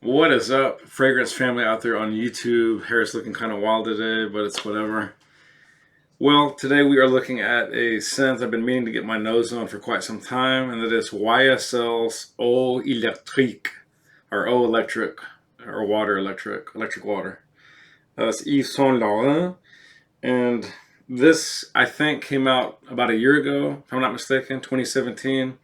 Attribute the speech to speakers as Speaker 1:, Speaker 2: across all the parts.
Speaker 1: What is up, fragrance family out there on YouTube? Hair's looking kind of wild today, but it's whatever. Well, today we are looking at a scent I've been meaning to get my nose on for quite some time, and that is YSL's Eau Electrique, or Eau Electric, or Water Electric, electric water. It's Yves Saint Laurent, and this I think came out about a year ago, if I'm not mistaken, 2017.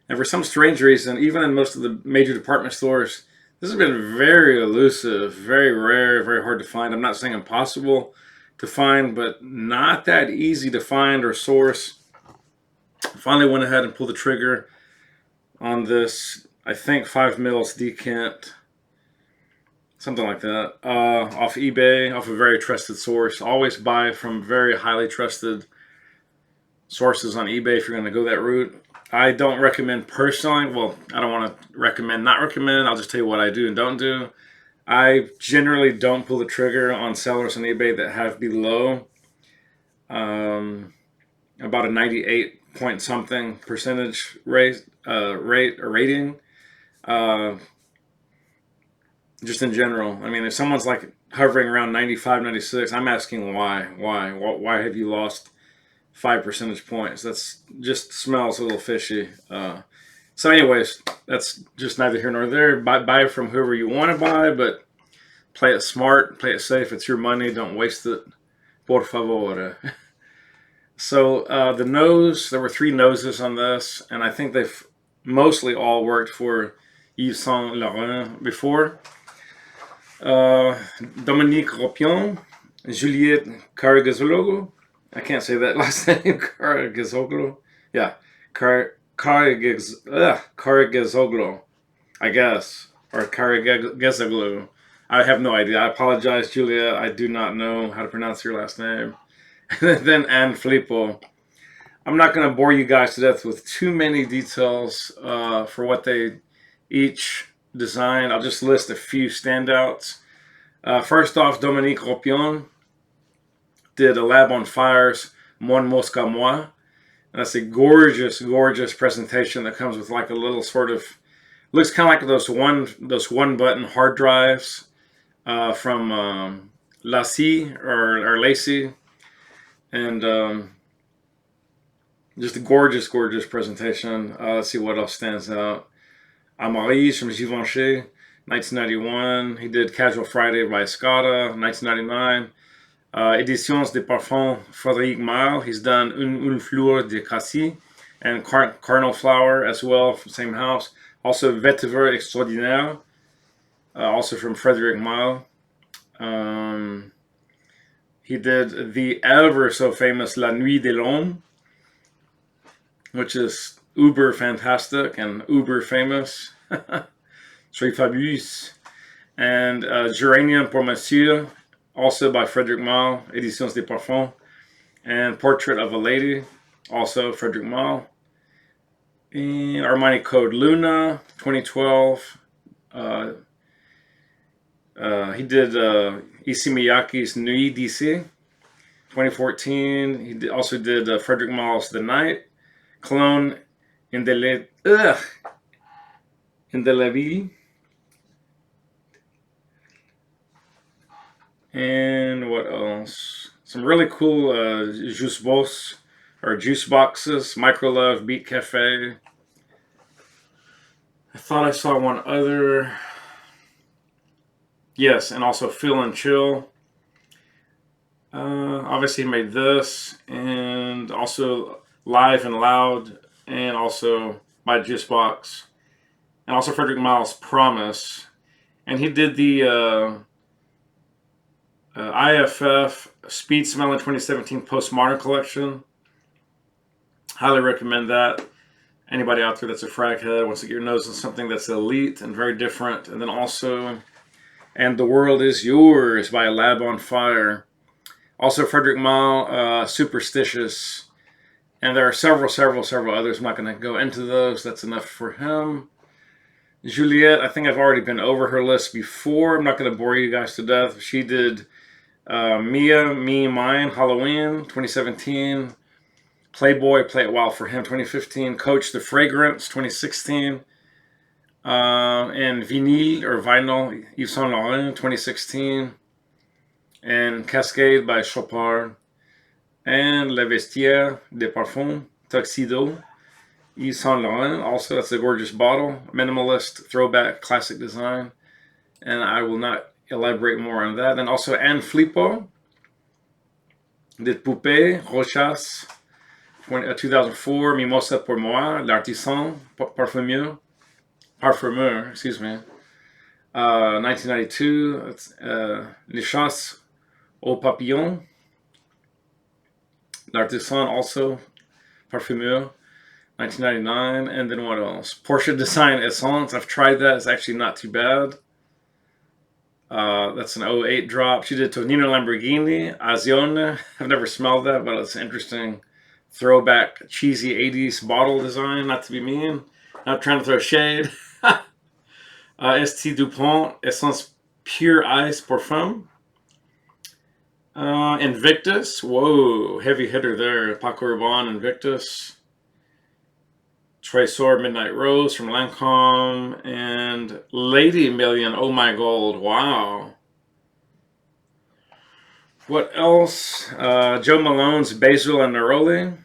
Speaker 1: And for some strange reason, even in most of the major department stores, this has been very elusive, very rare, very hard to find. I'm not saying impossible to find, but not that easy to find or source. I finally went ahead and pulled the trigger on this, I think 5 mils decant, something like that, off eBay, off a very trusted source. Always buy from very highly trusted sources on eBay if you're going to go that route. I don't recommend personally. Well, I don't want to recommend, not recommend. I'll just tell you what I do and don't do. I generally don't pull the trigger on sellers on eBay that have below about a 98 point something percentage rate or rating. Uh, just in general. I mean, if someone's like hovering around 95, 96, I'm asking why. Why have you lost 5 percentage points? That's just smells a little fishy. So anyways, that's just neither here nor there. Buy from whoever you want to buy, but play it smart, play it safe. It's your money. Don't waste it. Por favor. So the nose, there were 3 noses on this, and I think they've mostly all worked for Yves Saint Laurent before. Dominique Ropion, Juliette Cargazologo. I can't say that last name. Cargazoglu. Yeah. Cargazoglu, I guess. Or Cargazoglu. I have no idea. I apologize, Julia. I do not know how to pronounce your last name. And then Anne Filippo. I'm not going to bore you guys to death with too many details for what they each designed. I'll just list a few standouts. First off, Dominique Ropion did a Lab on Fire's Mon Mosca Moi. And that's a gorgeous, gorgeous presentation that comes with like a little sort of, looks kind of like those one button hard drives from Lassie or Lacey. And just a gorgeous, gorgeous presentation. Let's see what else stands out. Amaris from Givenchy, 1991. He did Casual Friday by Escada, 1999. Éditions de Parfum Frédéric Malle. He's done Une Fleur de Cassis and Cardinal Flower as well from the same house. Also Vetiver Extraordinaire, also from Frédéric Malle. He did the ever so famous La Nuit de l'Homme, which is uber fantastic and uber famous. Très fabulous. And Geranium pour Monsieur, also by Frédéric Malle, Éditions de Parfum. And Portrait of a Lady, also Frédéric Malle. And Armani Code Luna, 2012. He did Issey Miyake's Nuit d'ici, 2014. He also did Frédéric Malle's The Night. Cologne Indelebile. And what else? Some really cool juice boxes. Micro Love, Beat Cafe. I thought I saw one other. Yes, and also Feel and Chill. Obviously, he made this, and also Live and Loud, and also by Juicebox, and also Frédéric Malle's Promise. And he did the IFF Speed Smell in 2017 Postmodern Collection. Highly recommend that. Anybody out there that's a frag head wants to get your nose on something that's elite and very different. And then also, And the World Is Yours by Lab on Fire. Also Frédéric Malle, Superstitious. And there are several others. I'm not going to go into those. That's enough for him. Juliette, I think I've already been over her list before. I'm not going to bore you guys to death. She did Mia, Me, Mine, Halloween, 2017. Playboy, Play It Wild for Him, 2015. Coach the Fragrance, 2016. And Vinyl or Vinyl, Yves Saint Laurent, 2016. And Cascade by Chopard. And Le Vestiaire de Parfum, Tuxedo, Yves Saint Laurent. Also, that's a gorgeous bottle. Minimalist, throwback, classic design. And I will not elaborate more on that. And also Anne Flippo, de Poupée, Rochas, 2004, Mimosa pour moi, L'Artisan, Parfumeur, excuse me. 1992, Les Chasses aux Papillons, L'Artisan also, Parfumeur, 1999. And then what else? Porsche Design Essence. I've tried that. It's actually not too bad. That's an 08 drop. She did Tonino Lamborghini, Azione. I've never smelled that, but it's interesting. Throwback, cheesy 80s bottle design. Not to be mean. Not trying to throw shade. St. Dupont, Essence Pure Ice Parfum. Invictus. Whoa, heavy hitter there. Paco Rabanne, Invictus. Tresor Midnight Rose from Lancome. And Lady Million, Oh My Gold. Wow. What else? Jo Malone's Basil and Neroli.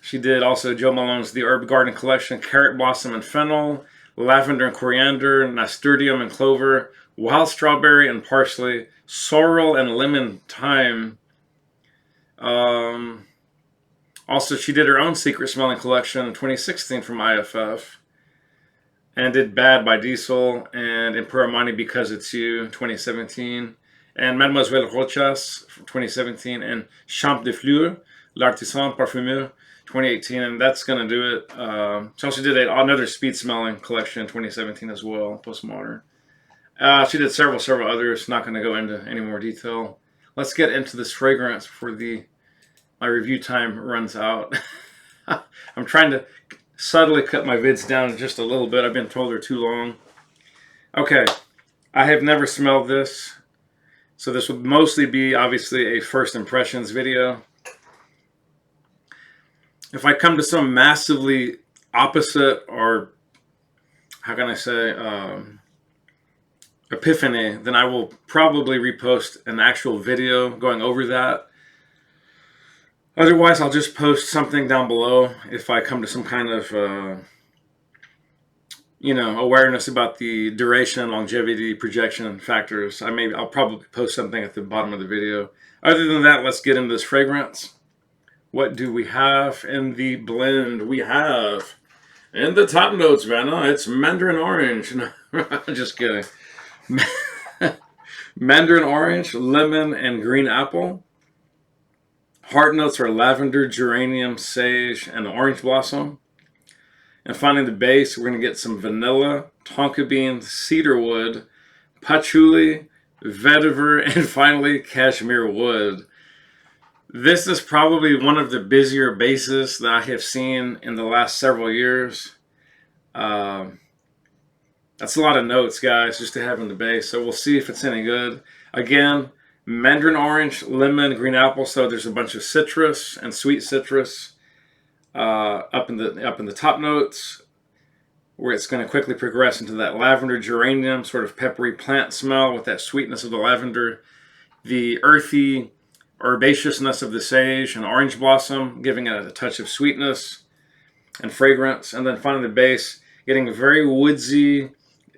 Speaker 1: She did also Jo Malone's The Herb Garden Collection, Carrot Blossom and Fennel, Lavender and Coriander, Nasturtium and Clover, Wild Strawberry and Parsley, Sorrel and Lemon Thyme. Also, she did her own secret smelling collection in 2016 from IFF. And did Bad by Diesel and Impuramani Because It's You, 2017. And Mademoiselle Rochas, 2017. And Champ de Fleurs, L'Artisan Parfumeur, 2018. And that's going to do it. She also did another speed smelling collection in 2017 as well, Postmodern. She did several others. Not going to go into any more detail. Let's get into this fragrance before my review time runs out. I'm trying to subtly cut my vids down just a little bit. I've been told they're too long. Okay, I have never smelled this, so this would mostly be obviously a first impressions video. If I come to some massively opposite, or how can I say, epiphany, then I will probably repost an actual video going over that. Otherwise, I'll just post something down below if I come to some kind of, awareness about the duration, longevity, projection factors. I'll probably post something at the bottom of the video. Other than that, let's get into this fragrance. What do we have in the blend? We have, in the top notes, Vanna, it's Mandarin Orange. No, I'm just kidding. Mandarin Orange, Lemon, and Green Apple. Heart notes are lavender, geranium, sage, and orange blossom. And finally, the base, we're going to get some vanilla, tonka bean, cedarwood, patchouli, vetiver, and finally, cashmere wood. This is probably one of the busier bases that I have seen in the last several years. That's a lot of notes, guys, just to have in the base. So we'll see if it's any good. Again, Mandarin Orange, Lemon, Green Apple. So there's a bunch of citrus and sweet citrus up in the top notes, where it's going to quickly progress into that lavender, geranium, sort of peppery plant smell with that sweetness of the lavender, the earthy herbaceousness of the sage and orange blossom, giving it a touch of sweetness and fragrance. And then finally the base, getting very woodsy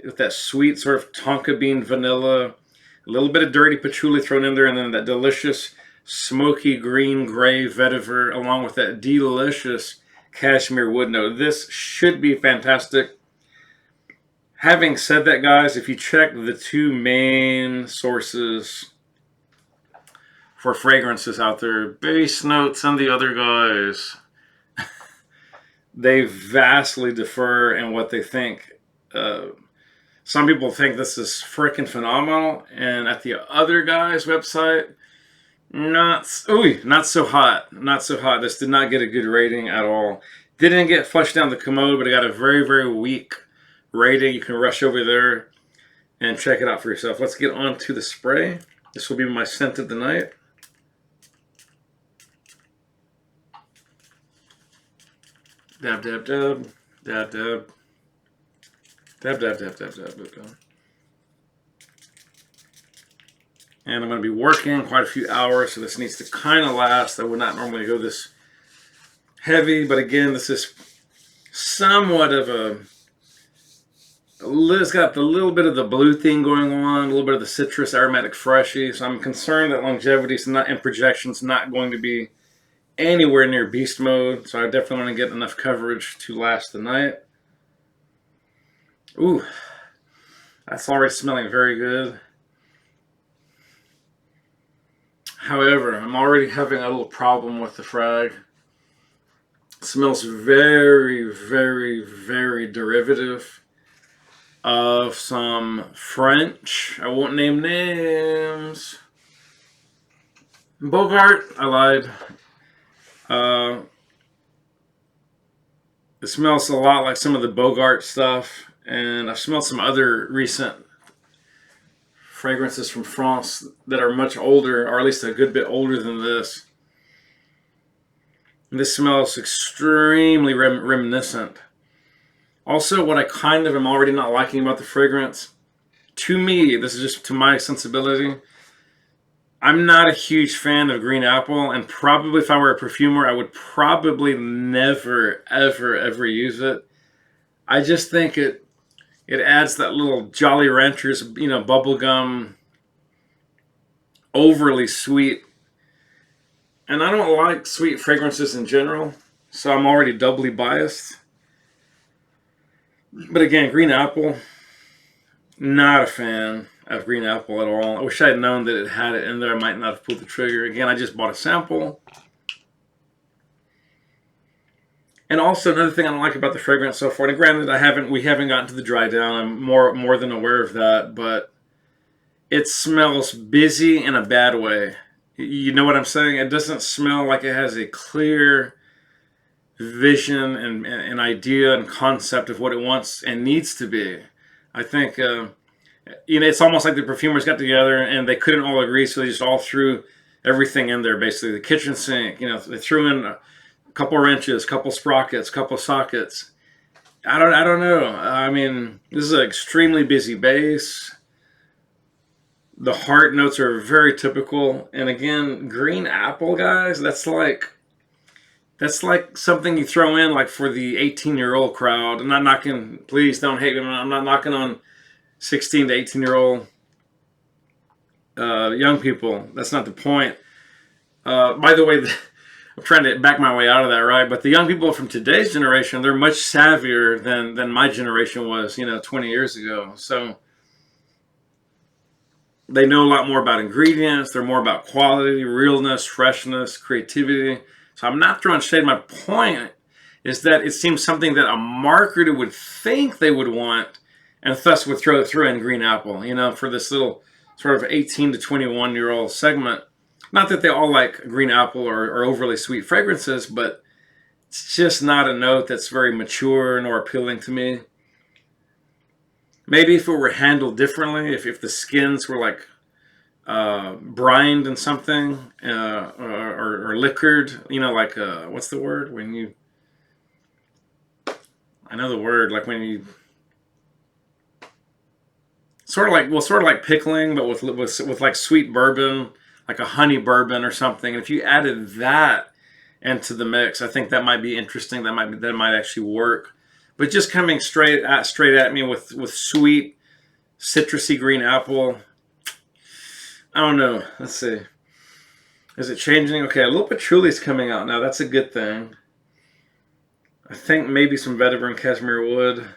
Speaker 1: with that sweet sort of tonka bean vanilla, a little bit of dirty patchouli thrown in there, and then that delicious smoky green gray vetiver along with that delicious cashmere wood note. This should be fantastic. Having said that, guys, if you check the two main sources for fragrances out there, Base Notes and the other guys, they vastly differ in what they think. Some people think this is freaking phenomenal, and at the other guy's website, not so hot. Not so hot. This did not get a good rating at all. Didn't get flushed down the commode, but it got a very, very weak rating. You can rush over there and check it out for yourself. Let's get on to the spray. This will be my scent of the night. Dab, dab, dab. Dab, dab. Dab, dab, dab, dab, dab, dab, dab. And I'm going to be working quite a few hours, so this needs to kind of last. I would not normally go this heavy, but again, this is somewhat of it's got a little bit of the blue thing going on, a little bit of the citrus aromatic freshy. So I'm concerned that longevity is not, and projection's not going to be anywhere near beast mode. So I definitely want to get enough coverage to last the night. Ooh, that's already smelling very good. However, I'm already having a little problem with the frag. It smells very, very, very derivative of some French. I won't name names. Bogart, I lied. It smells a lot like some of the Bogart stuff, and I've smelled some other recent fragrances from France that are much older, or at least a good bit older than this. This smells extremely reminiscent. Also, what I kind of am already not liking about the fragrance, to me, this is just to my sensibility, I'm not a huge fan of green apple, and probably if I were a perfumer, I would probably never, ever, ever use it. I just think it adds that little Jolly Ranchers, bubblegum, overly sweet. And I don't like sweet fragrances in general, so I'm already doubly biased. But again, green apple, not a fan of green apple at all. I wish I had known that it had it in there. I might not have pulled the trigger. Again, I just bought a sample. And also another thing I don't like about the fragrance so far, and granted we haven't gotten to the dry down. I'm more than aware of that, but it smells busy in a bad way. You know what I'm saying? It doesn't smell like it has a clear vision and idea and concept of what it wants and needs to be. I think it's almost like the perfumers got together and they couldn't all agree, so they just all threw everything in there. Basically, the kitchen sink. They threw in a couple wrenches, couple sprockets, couple sockets. I don't know. I mean, this is an extremely busy base. The heart notes are very typical, and again, green apple, guys. That's like something you throw in like for the 18-year-old crowd. I'm not knocking. Please don't hate me. I'm not knocking on 16 to 18-year-old young people. That's not the point. By the way, I'm trying to back my way out of that, right? But the young people from today's generation, they're much savvier than my generation was, 20 years ago. So they know a lot more about ingredients. They're more about quality, realness, freshness, creativity. So I'm not throwing shade. My point is that it seems something that a marketer would think they would want, and thus would throw in green apple, for this little sort of 18 to 21-year-old segment. Not that they all like green apple or overly sweet fragrances, but it's just not a note that's very mature nor appealing to me. Maybe if it were handled differently, if the skins were like brined in something or liquored, like what's the word when you? I know the word, like when you sort of like pickling, but with like sweet bourbon, like a honey bourbon or something. And if you added that into the mix, I think that might be interesting. That might actually work. But just coming straight at me with sweet, citrusy green apple, I don't know. Let's see. Is it changing? Okay, a little patchouli is coming out now. That's a good thing. I think maybe some vetiver and cashmere wood.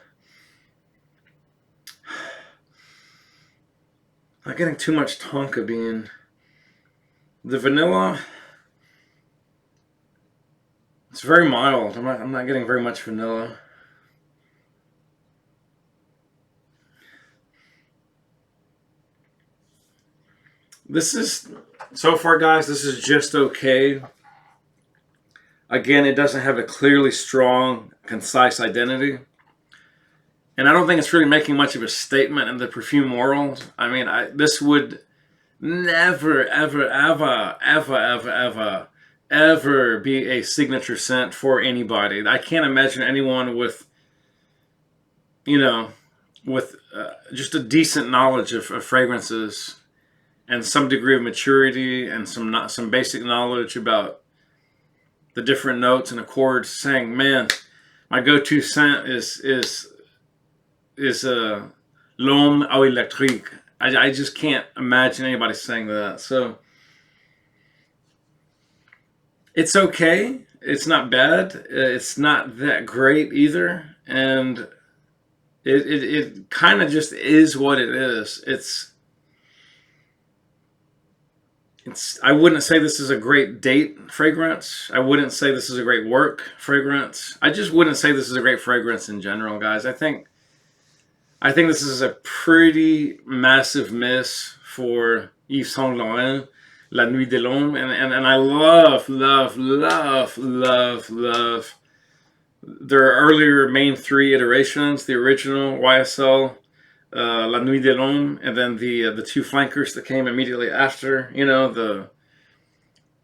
Speaker 1: Not getting too much tonka bean. The vanilla, it's very mild. I'm not getting very much vanilla. This is, so far guys, this is just okay. Again, it doesn't have a clearly strong, concise identity. And I don't think it's really making much of a statement in the perfume world. I mean, this would never, ever, ever, ever, ever, ever, ever be a signature scent for anybody. I can't imagine anyone with, with just a decent knowledge of fragrances and some degree of maturity and some basic knowledge about the different notes and accords, saying, "Man, my go-to scent is L'Homme au Electrique." I just can't imagine anybody saying that. So it's okay. It's not bad. It's not that great either, and it kind of just is what it is. I wouldn't say this is a great date fragrance. I wouldn't say this is a great work fragrance. I just wouldn't say this is a great fragrance in general, guys. I think this is a pretty massive miss for Yves Saint Laurent, La Nuit de l'Homme, and I love their earlier main 3 iterations: the original YSL, La Nuit de l'Homme, and then the 2 flankers that came immediately after. You know, the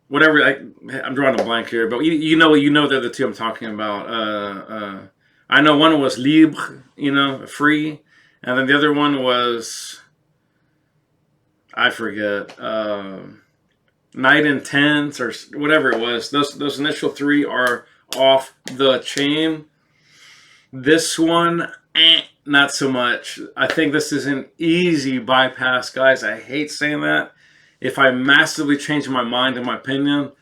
Speaker 1: whatever. I'm drawing a blank here, but you know they're the 2 I'm talking about. I know one was Libre, free, and then the other one was, I forget, Night Intense or whatever it was. Those initial 3 are off the chain. This one, not so much. I think this is an easy bypass, guys. I hate saying that. If I massively change my mind, in my opinion,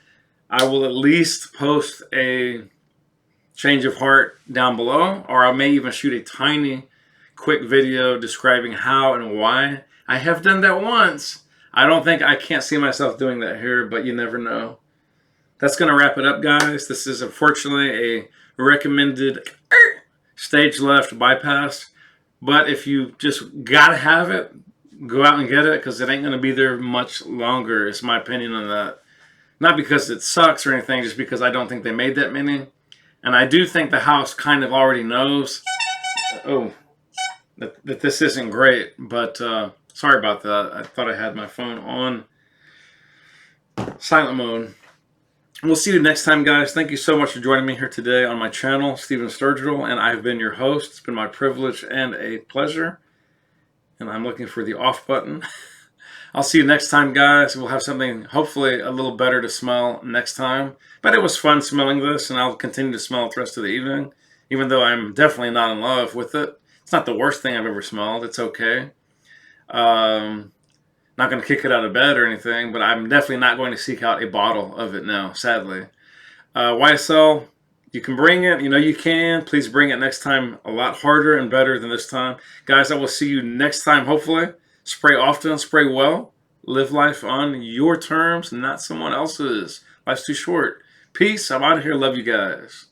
Speaker 1: I will at least post a change of heart down below, or I may even shoot a tiny, quick video describing how and why. I have done that once. I can't see myself doing that here, but you never know. That's going to wrap it up, guys. This is unfortunately a recommended stage left bypass. But if you just gotta have it, go out and get it, because it ain't going to be there much longer. It's my opinion on that. Not because it sucks or anything, just because I don't think they made that many. And I do think the house kind of already knows that this isn't great. But sorry about that. I thought I had my phone on silent mode. We'll see you next time, guys. Thank you so much for joining me here today on my channel, Stephen Sturgill, and I've been your host. It's been my privilege and a pleasure. And I'm looking for the off button. I'll see you next time, guys. We'll have something hopefully a little better to smell next time. But it was fun smelling this, and I'll continue to smell it the rest of the evening, even though I'm definitely not in love with it. It's not the worst thing I've ever smelled. It's okay. Not going to kick it out of bed or anything, but I'm definitely not going to seek out a bottle of it now, sadly. YSL, you can bring it. You know you can. Please bring it next time a lot harder and better than this time. Guys, I will see you next time, hopefully. Spray often, spray well. Live life on your terms, not someone else's. Life's too short. Peace. I'm out of here. Love you guys.